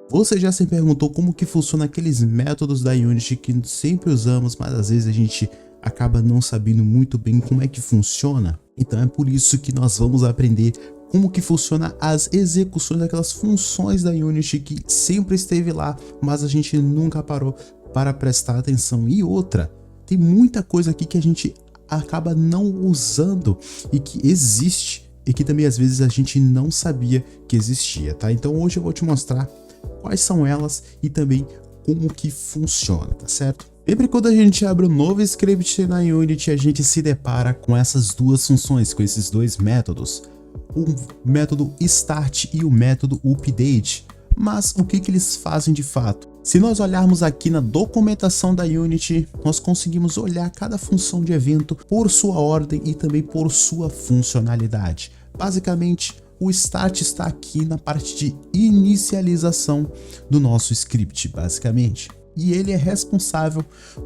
Você já se perguntou como que funciona aqueles métodos da Unity que sempre usamos, mas às vezes a gente acaba não sabendo muito bem como é que funciona? Então é por isso que nós vamos aprender como que funciona as execuções daquelas funções da Unity que sempre esteve lá, mas a gente nunca parou para prestar atenção. E outra, tem muita coisa aqui que a gente acaba não usando e que existe e que também às vezes a gente não sabia que existia, tá? Então hoje eu vou te mostrar quais são elas e também como que funciona, tá certo? Sempre quando a gente abre um novo script na Unity, a gente se depara com essas duas funções, com esses dois métodos, o método start e o método update. Mas o que eles fazem de fato? Se nós olharmos aqui na documentação da Unity, nós conseguimos olhar cada função de evento por sua ordem e também por sua funcionalidade. Basicamente, o start está aqui na parte de inicialização do nosso script, basicamente. E ele é responsável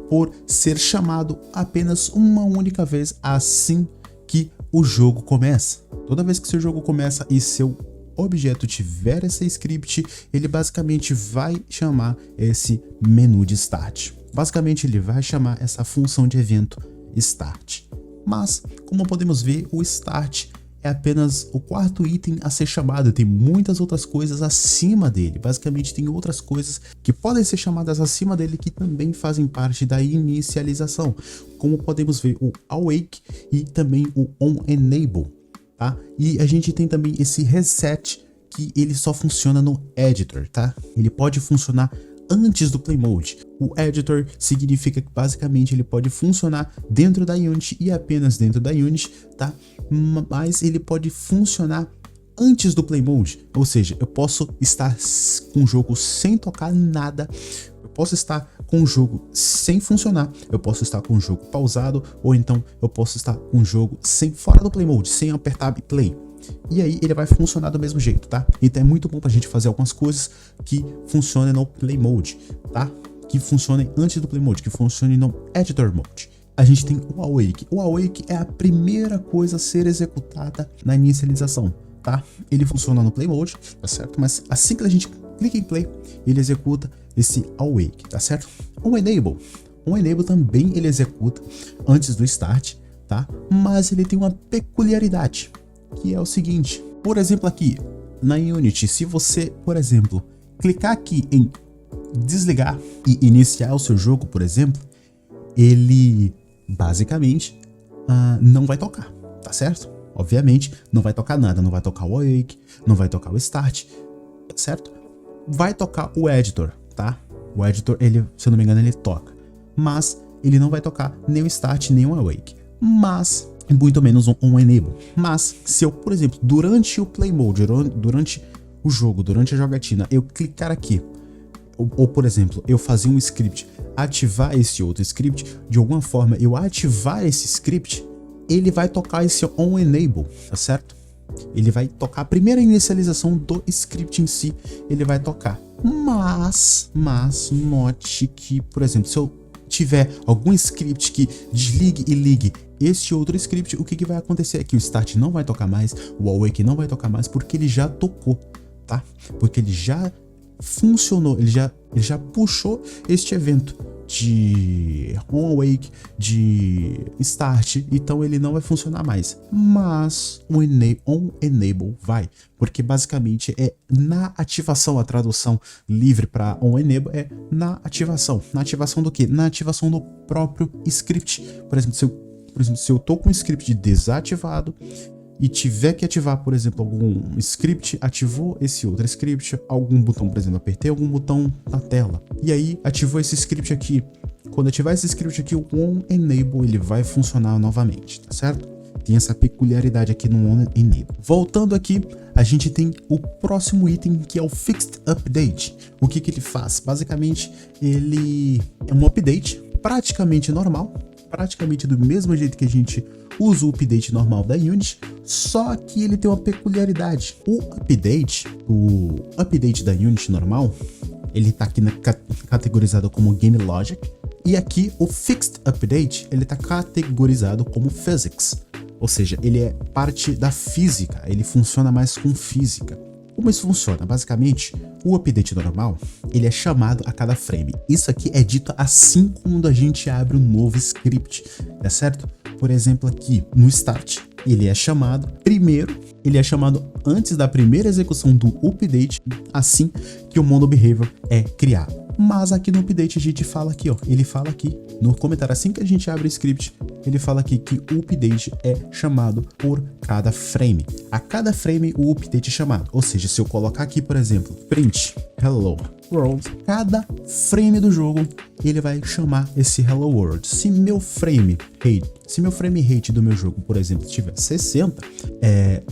por ser chamado apenas uma única vez assim que o jogo começa. Toda vez que seu jogo começa e seu objeto tiver esse script, ele basicamente vai chamar esse menu de start. Basicamente ele vai chamar essa função de evento start. Mas, como podemos ver, o start é apenas o quarto item a ser chamado, tem muitas outras coisas acima dele. Basicamente tem outras coisas que podem ser chamadas acima dele que também fazem parte da inicialização, como podemos ver o awake e também o onEnable, tá? E a gente tem também esse reset que ele só funciona no editor, tá? Ele pode funcionar antes do Play Mode. O editor significa que basicamente ele pode funcionar dentro da Unity e apenas dentro da Unity, tá? Mas ele pode funcionar antes do Play Mode, ou seja, eu posso estar com o jogo sem tocar nada, eu posso estar com o jogo sem funcionar, eu posso estar com o jogo pausado, ou então eu posso estar com o jogo fora do Play Mode, sem apertar Play. E aí ele vai funcionar do mesmo jeito, tá? Então é muito bom pra gente fazer algumas coisas que funcionem no Play Mode, tá? Que funcionem antes do Play Mode, que funcionem no Editor Mode. A gente tem o Awake. O Awake é a primeira coisa a ser executada na inicialização, tá? Ele funciona no Play Mode, tá certo? Mas assim que a gente clica em Play, ele executa esse Awake, tá certo? O Enable. O Enable também ele executa antes do Start, tá? Mas ele tem uma peculiaridade, que é o seguinte, por exemplo aqui na Unity, se você, por exemplo, clicar aqui em desligar e iniciar o seu jogo, por exemplo, ele basicamente não vai tocar, tá certo? Obviamente não vai tocar nada, não vai tocar o Awake, não vai tocar o Start, tá certo? Vai tocar o Editor, tá? O Editor, ele, se eu não me engano, ele toca, mas ele não vai tocar nem o Start, nem o Awake, mas muito menos um Enable. Mas se eu, por exemplo, durante o Play Mode, durante o jogo, durante a jogatina, eu clicar aqui, ou por exemplo, eu fazer um script, ativar esse outro script, de alguma forma eu ativar esse script, ele vai tocar esse onEnable, tá certo? Ele vai tocar a primeira inicialização do script em si, ele vai tocar. Mas note que, por exemplo, se eu tiver algum script que desligue e ligue este outro script, o que vai acontecer é que o Start não vai tocar mais, o Awake não vai tocar mais, porque ele já tocou, tá? Porque ele já funcionou, ele já puxou este evento de onAwake, de Start, então ele não vai funcionar mais. Mas o onEnable vai, porque basicamente é na ativação, a tradução livre para onEnable é na ativação. Na ativação do quê? Na ativação do próprio script. Por exemplo, se eu tô com o script desativado e tiver que ativar, por exemplo, algum script, ativou esse outro script, algum botão, por exemplo, apertei algum botão na tela, e aí ativou esse script aqui. Quando ativar esse script aqui, o onEnable ele vai funcionar novamente, tá certo? Tem essa peculiaridade aqui no onEnable. Voltando aqui, a gente tem o próximo item, que é o Fixed Update. O que ele faz? Basicamente, ele é um update praticamente normal, praticamente do mesmo jeito que a gente usa o update normal da Unity, só que ele tem uma peculiaridade. O update da Unity normal, ele tá aqui categorizado como Game Logic, e aqui o Fixed Update, ele tá categorizado como Physics, ou seja, ele é parte da física, ele funciona mais com física. Como isso funciona? Basicamente, O update normal, ele é chamado a cada frame. Isso aqui é dito assim quando a gente abre um novo script, tá certo? Por exemplo, aqui no start, ele é chamado primeiro, ele é chamado antes da primeira execução do update, assim que o MonoBehavior é criado. Mas aqui no update a gente fala aqui, ó, ele fala aqui no comentário, assim que a gente abre o script, ele fala aqui que o update é chamado por cada frame. A cada frame o update é chamado, ou seja, se eu colocar aqui, por exemplo, print hello world, cada frame do jogo ele vai chamar esse hello world. Se meu frame rate do meu jogo, por exemplo, tiver 60,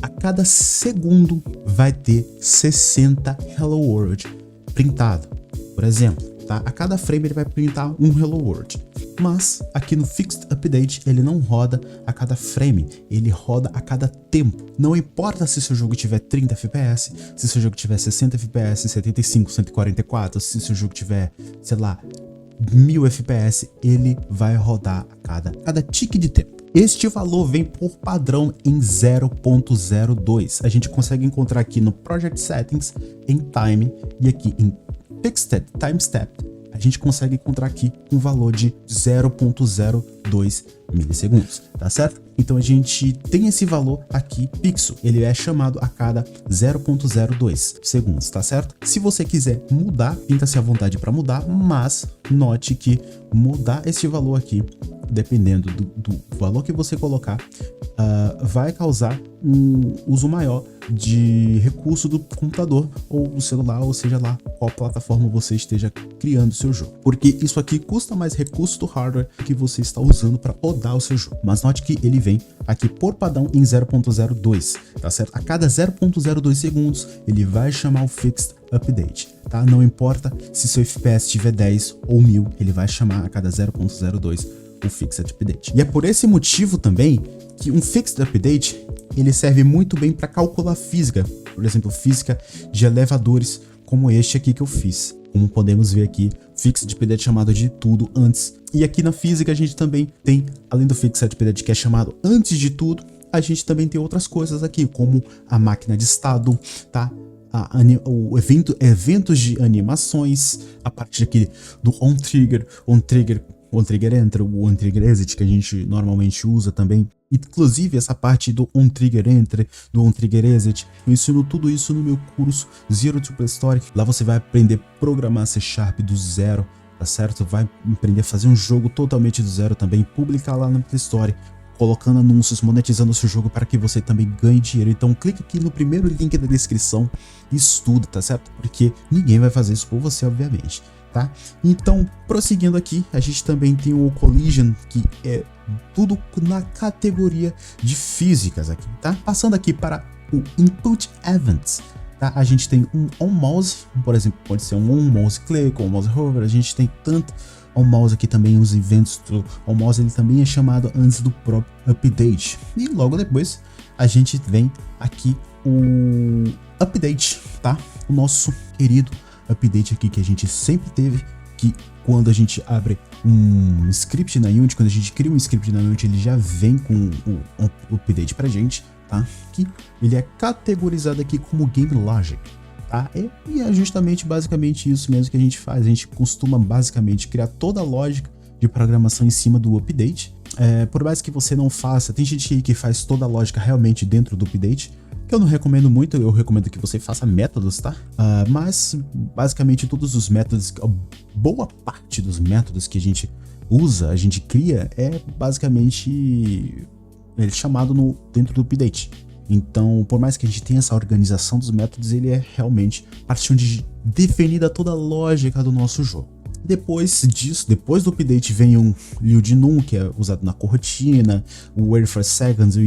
a cada segundo vai ter 60 hello world printado, por exemplo, tá? A cada frame ele vai printar um hello world. Mas aqui no Fixed Update ele não roda a cada frame, ele roda a cada tempo. Não importa se seu jogo tiver 30 FPS, se seu jogo tiver 60 FPS, 75, 144, se seu jogo tiver, sei lá, 1000 FPS, ele vai rodar a cada tique de tempo. Este valor vem por padrão em 0.02. A gente consegue encontrar aqui no Project Settings, em Time e aqui em Fixed Time Step. A gente consegue encontrar aqui um valor de 0.02 milissegundos, tá certo? Então a gente tem esse valor aqui fixo, ele é chamado a cada 0.02 segundos, tá certo? Se você quiser mudar, sinta-se à vontade para mudar, mas note que mudar esse valor aqui, dependendo do valor que você colocar, vai causar um uso maior de recurso do computador ou do celular, ou seja lá qual plataforma você esteja criando o seu jogo, porque isso aqui custa mais recurso do hardware que você está usando para rodar o seu jogo. Mas note que ele vem aqui por padrão em 0.02, tá certo? A cada 0.02 segundos ele vai chamar o Fixed Update, tá? Não importa se seu FPS tiver 10 ou 1000, ele vai chamar a cada 0.02 o Fixed Update. E é por esse motivo também que um Fixed Update ele serve muito bem para calcular física, por exemplo, física de elevadores como este aqui que eu fiz. Como podemos ver aqui, Fixed Update chamado de tudo antes. E aqui na física a gente também tem, além do Fixed Update que é chamado antes de tudo, a gente também tem outras coisas aqui, como a máquina de estado, tá? Eventos de animações, a partir aqui do on-trigger enter, o on-trigger exit que a gente normalmente usa também. Inclusive essa parte do on-trigger enter, do on-trigger exit, eu ensino tudo isso no meu curso Zero to Play Story. Lá você vai aprender a programar C# do zero, tá certo? Vai aprender a fazer um jogo totalmente do zero também, publicar lá na Play Store, colocando anúncios, monetizando o seu jogo para que você também ganhe dinheiro. Então clique aqui no primeiro link da descrição e estuda, tá certo? Porque ninguém vai fazer isso por você, obviamente, tá? Então, prosseguindo aqui, a gente também tem o Collision, que é tudo na categoria de físicas aqui, tá? Passando aqui para o Input Events, tá? A gente tem um on-mouse, por exemplo, pode ser um on-mouse click, on-mouse hover, a gente tem tanto on-mouse aqui também, os eventos do on-mouse, ele também é chamado antes do próprio update. E logo depois a gente vem aqui o update, tá? O nosso querido update aqui que a gente sempre teve, que quando a gente abre um script na Unity, quando a gente cria um script na Unity, ele já vem com o update pra gente, tá? Que ele é categorizado aqui como Game Logic, tá? E é justamente basicamente isso mesmo que a gente faz. A gente costuma basicamente criar toda a lógica de programação em cima do update. Por mais que você não faça, tem gente aí que faz toda a lógica realmente dentro do update, que eu não recomendo muito, eu recomendo que você faça métodos, tá? Mas basicamente todos os métodos, boa parte dos métodos que a gente usa, a gente cria, é basicamente chamado dentro do update. Então, por mais que a gente tenha essa organização dos métodos, ele é realmente parte onde definida toda a lógica do nosso jogo. Depois disso, depois do update, vem um yield num, que é usado na corotina, o wait for seconds, o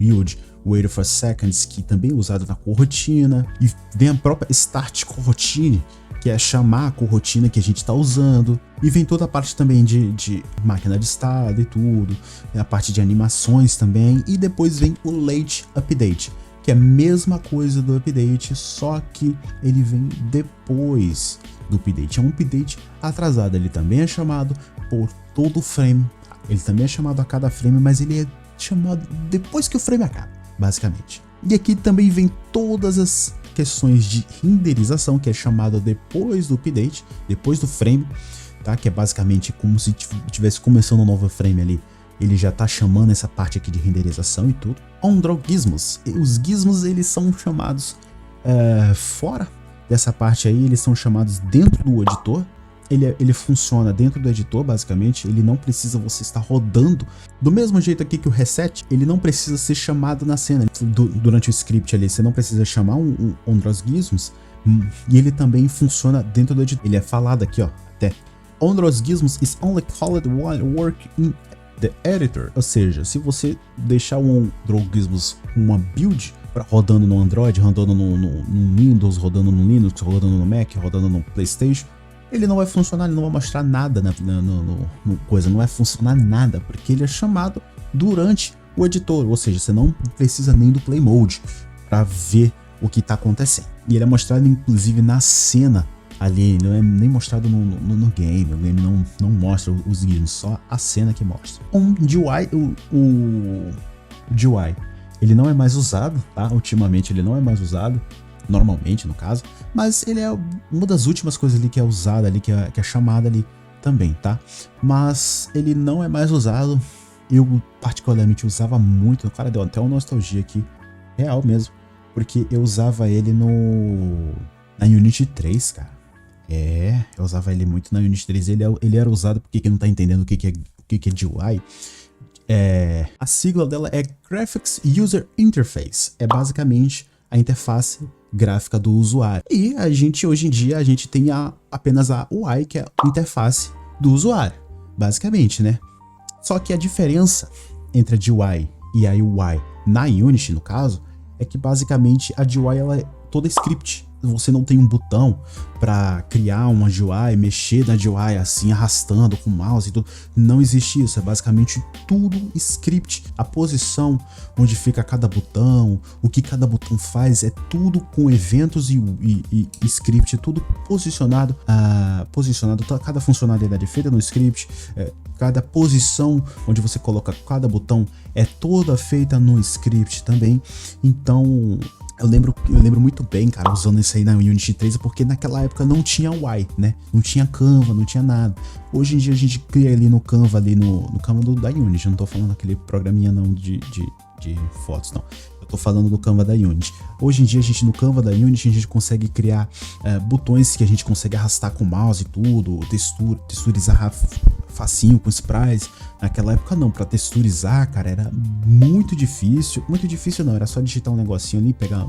yield wait for seconds, que também é usado na corotina, e vem a própria start coroutine, que é chamar a corotina que a gente está usando, e vem toda a parte também de máquina de estado e tudo, a parte de animações também, e depois vem o late update, que é a mesma coisa do update, só que ele vem depois do update. É um update atrasado, ele também é chamado por todo frame, ele também é chamado a cada frame, mas ele é chamado depois que o frame acaba, basicamente. E aqui também vem todas as questões de renderização, que é chamado depois do update, depois do frame, tá? Que é basicamente como se tivesse começando um novo frame ali. Ele já tá chamando essa parte aqui de renderização e tudo. On-draw gizmos. Os gizmos, eles são chamados fora dessa parte aí, eles são chamados dentro do editor. Ele funciona dentro do editor, basicamente. Ele não precisa você estar rodando. Do mesmo jeito aqui que o reset, ele não precisa ser chamado na cena. Durante o script ali, você não precisa chamar um on-draw gizmos. E ele também funciona dentro do editor. Ele é falado aqui, ó, até. On-draw gizmos is only called while working in the editor. Ou seja, se você deixar o on-draw gizmos uma build rodando no Android, rodando no Windows, rodando no Linux, rodando no Mac, rodando no PlayStation, ele não vai funcionar, ele não vai mostrar nada no coisa, não vai funcionar nada, porque ele é chamado durante o editor, ou seja, você não precisa nem do Play Mode para ver o que está acontecendo. E ele é mostrado inclusive na cena ali, não é nem mostrado no game, o game não mostra os games, só a cena que mostra. O GUI, ele não é mais usado, tá? Ultimamente ele não é mais usado, normalmente no caso, mas ele é uma das últimas coisas ali que é usada ali, que é chamada ali também, tá? Mas ele não é mais usado. Eu particularmente usava muito, cara, deu até uma nostalgia aqui, real mesmo, porque eu usava ele na Unity 3, cara. Eu usava ele muito na Unity 3, ele era usado, porque quem não tá entendendo o que é GUI, a sigla dela é Graphics User Interface, é basicamente a interface gráfica do usuário. E hoje em dia, a gente tem apenas a UI, que é a interface do usuário, basicamente, né? Só que a diferença entre a GUI e a UI na Unity, no caso, é que basicamente a GUI ela é toda script. Você não tem um botão para criar uma GUI, mexer na GUI assim, arrastando com o mouse e tudo. Não existe isso, é basicamente tudo script. A posição onde fica cada botão, o que cada botão faz, é tudo com eventos e script, tudo posicionado. Cada funcionalidade é feita no script, cada posição onde você coloca cada botão é toda feita no script também. Então eu lembro muito bem, cara, usando isso aí na Unity 3, porque naquela época não tinha UI, né? Não tinha Canva, não tinha nada. Hoje em dia a gente cria ali no Canva, no Canva da Unity. Eu não tô falando aquele programinha não de fotos, não. Eu tô falando do Canva da Unity. Hoje em dia no Canva da Unity a gente consegue criar botões que a gente consegue arrastar com o mouse e tudo, texturizar facinho com sprites. Naquela época não, pra texturizar, cara, era muito difícil. Muito difícil não, era só digitar um negocinho ali, pegar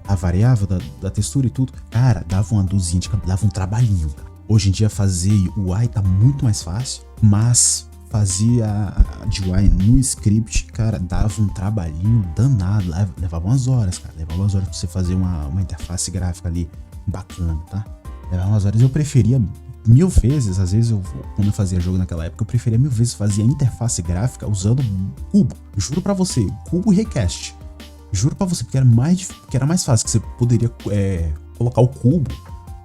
a variável da textura e tudo. Cara, dava uma dúzia de dava um trabalhinho, cara. Hoje em dia fazer UI tá muito mais fácil, mas fazer a GUI no script, cara, dava um trabalhinho danado, levava umas horas, cara, levava umas horas pra você fazer uma interface gráfica ali bacana, tá? Levava umas horas. Eu preferia mil vezes, às vezes quando eu fazia jogo naquela época, eu preferia mil vezes fazer a interface gráfica usando Cubo. Juro pra você, Cubo e Recast. Juro pra você, porque era mais fácil, que você poderia colocar o cubo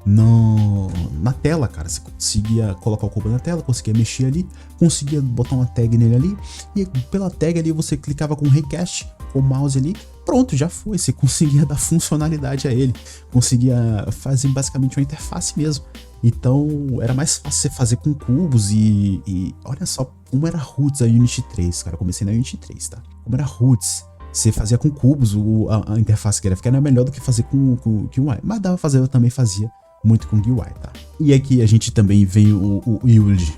na tela, cara. Você conseguia colocar o cubo na tela, conseguia mexer ali, conseguia botar uma tag nele ali, e pela tag ali você clicava com o Recast, com o mouse ali, pronto, já foi. Você conseguia dar funcionalidade a ele, conseguia fazer basicamente uma interface mesmo. Então era mais fácil você fazer com cubos e olha só como era roots a Unity 3, cara. Eu comecei na Unity 3, tá? Como era roots. Você fazia com cubos, a interface gráfica era melhor do que fazer com UI. Mas dava pra fazer, eu também fazia muito com GUI, tá? E aqui a gente também vem o yield,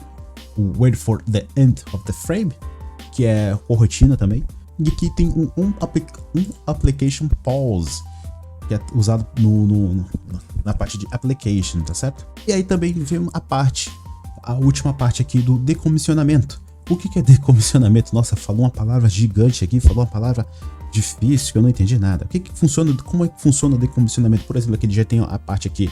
o wait for the end of the frame, que é corrotina também. E aqui tem um application pause, que é usado na parte de application, tá certo? E aí também vem a última parte aqui do decomissionamento. O que é decomissionamento? Nossa, falou uma palavra gigante aqui, falou uma palavra difícil que eu não entendi nada. Como é que funciona o decomissionamento? Por exemplo, aqui ele já tem a parte aqui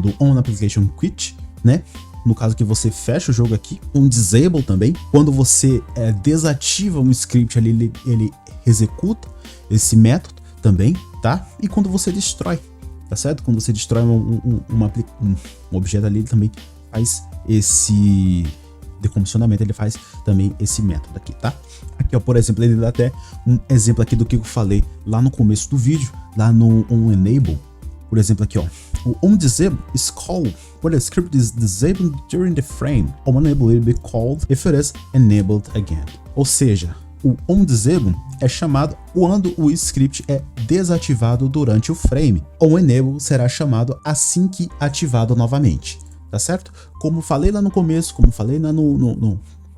do On Application Quit, né? No caso que você fecha o jogo aqui, um disable também. Quando você desativa um script ali, ele executa esse método também, tá? E quando você destrói, tá certo? Quando você destrói um objeto ali, ele também faz esse decomissionamento, ele faz também esse método aqui, tá? Aqui, ó, por exemplo, ele dá até um exemplo aqui do que eu falei lá no começo do vídeo, lá no onEnable. Por exemplo, aqui, ó, o onDisable is called when the script is disabled during the frame. OnEnable will be called if it is enabled again. Ou seja, o onDisable é chamado quando o script é desativado durante o frame. OnEnable será chamado assim que ativado novamente, tá certo? Como falei lá no começo, como falei lá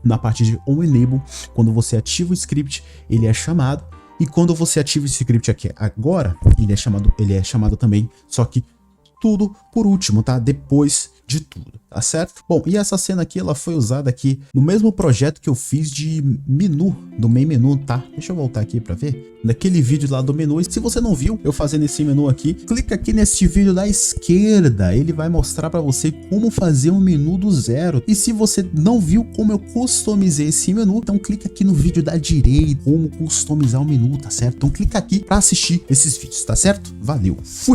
na parte de onEnable, quando você ativa o script, ele é chamado. E quando você ativa esse script aqui agora, ele é chamado também, só que tudo por último, tá? Depois de tudo, tá certo? Bom, e essa cena aqui, ela foi usada aqui no mesmo projeto que eu fiz de menu, do main menu, tá? Deixa eu voltar aqui pra ver. Naquele vídeo lá do menu, e se você não viu eu fazendo esse menu aqui, clica aqui nesse vídeo da esquerda, ele vai mostrar pra você como fazer um menu do zero. E se você não viu como eu customizei esse menu, então clica aqui no vídeo da direita, como customizar o menu, tá certo? Então clica aqui pra assistir esses vídeos, tá certo? Valeu, fui!